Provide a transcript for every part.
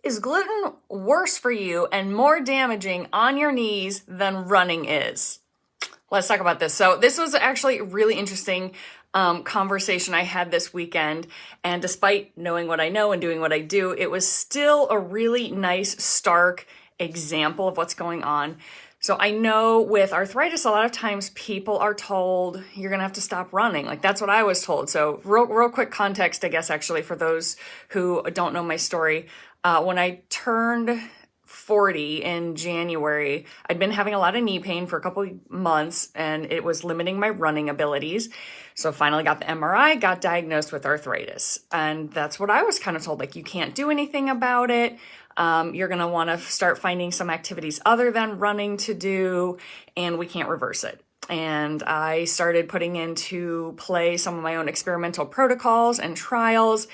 Is gluten worse for you and more damaging on your knees than running is? Let's talk about this. So this was actually a really interesting conversation I had this weekend. And despite knowing what I know and doing what I do, it was still a really nice, stark example of what's going on. So I know with arthritis, a lot of times people are told you're going to have to stop running. Like that's what I was told. So real quick context, I guess, actually, for those who don't know my story. When I turned 40 in January, I'd been having a lot of knee pain for a couple of months and it was limiting my running abilities. So finally got the MRI, got diagnosed with arthritis. And that's what I was kind of told, like, you can't do anything about it. You're going to want to start finding some activities other than running to do, and we can't reverse it. And I started putting into play some of my own experimental protocols and trials.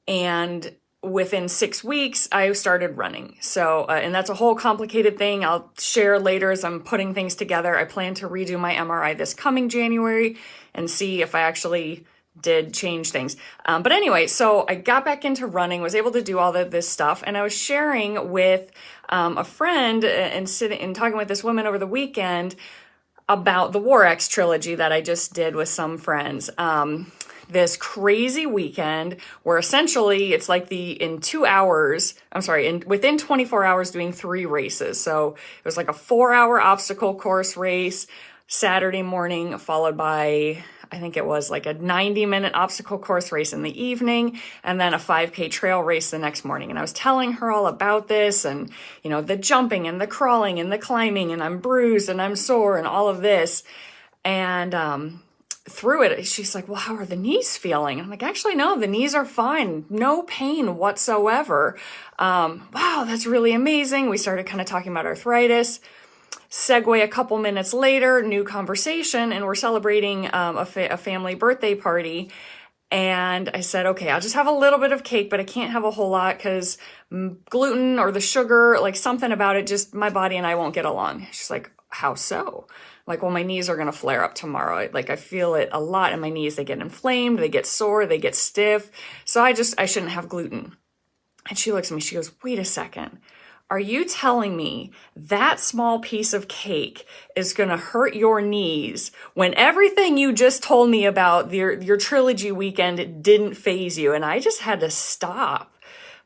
And within 6 weeks, I started running. So, and that's a whole complicated thing. I'll share later as I'm putting things together. I plan to redo my MRI this coming January and see if I actually did change things. But anyway, so I got back into running, was able to do all of this stuff. And I was sharing with a friend and sitting and talking with this woman over the weekend about the War-X Trilogy that I just did with some friends. This crazy weekend where essentially it's like within 24 hours doing 3 races. So it was like a 4-hour obstacle course race Saturday morning, followed by, I think it was like a 90-minute obstacle course race in the evening, and then a 5K trail race the next morning. And I was telling her all about this and, you know, the jumping and the crawling and the climbing, and I'm bruised and I'm sore and all of this. And, through it, she's like, well, how are the knees feeling? I'm like, actually, no, the knees are fine. No pain whatsoever. Wow, that's really amazing. We started kind of talking about arthritis. Segue a couple minutes later, new conversation, and we're celebrating a family birthday party. And I said, okay, I'll just have a little bit of cake, but I can't have a whole lot because gluten or the sugar, like something about it, just my body and I won't get along. She's like, how so? Like, well, my knees are going to flare up tomorrow. Like, I feel it a lot in my knees. They get inflamed, they get sore, they get stiff. So I shouldn't have gluten. And she looks at me, she goes, wait a second. Are you telling me that small piece of cake is going to hurt your knees when everything you just told me about your trilogy weekend didn't faze you? And I just had to stop.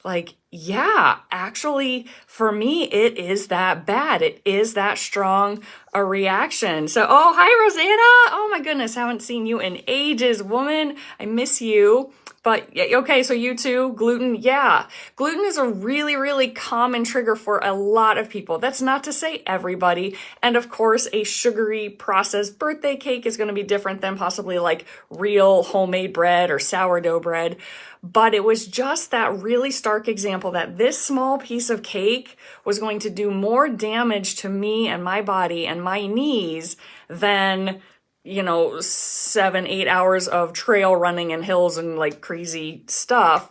Like, yeah, actually, for me, it is that bad. It is that strong a reaction. So, oh, hi, Rosanna. Oh, my goodness. Haven't seen you in ages, woman. I miss you. But, okay, so you too, gluten. Yeah, gluten is a really, really common trigger for a lot of people. That's not to say everybody. And of course, a sugary processed birthday cake is going to be different than possibly like real homemade bread or sourdough bread. But it was just that really stark example that this small piece of cake was going to do more damage to me and my body and my knees than, 7-8 hours of trail running in hills and like crazy stuff.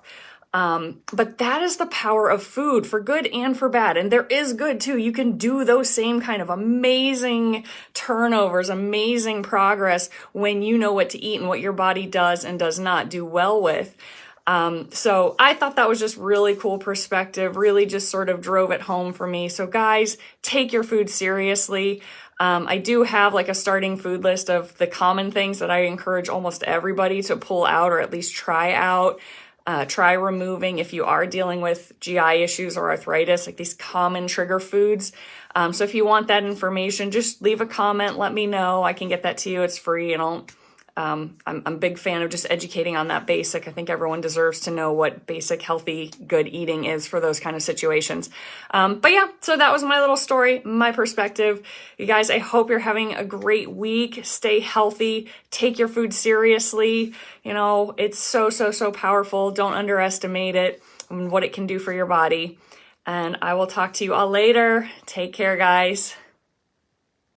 But that is the power of food for good and for bad. And there is good too. You can do those same kind of amazing turnovers, amazing progress when you know what to eat and what your body does and does not do well with. So I thought that was just really cool perspective, really just sort of drove it home for me. So guys, take your food seriously. I do have like a starting food list of the common things that I encourage almost everybody to pull out or at least try out. Try removing if you are dealing with GI issues or arthritis, like these common trigger foods. So if you want that information, just leave a comment, let me know. I can get that to you. It's free. I'm a big fan of just educating on that basic. I think everyone deserves to know what basic, healthy, good eating is for those kind of situations. But yeah, so that was my little story, my perspective. You guys, I hope you're having a great week. Stay healthy. Take your food seriously. It's so, so, so powerful. Don't underestimate it and what it can do for your body. And I will talk to you all later. Take care, guys.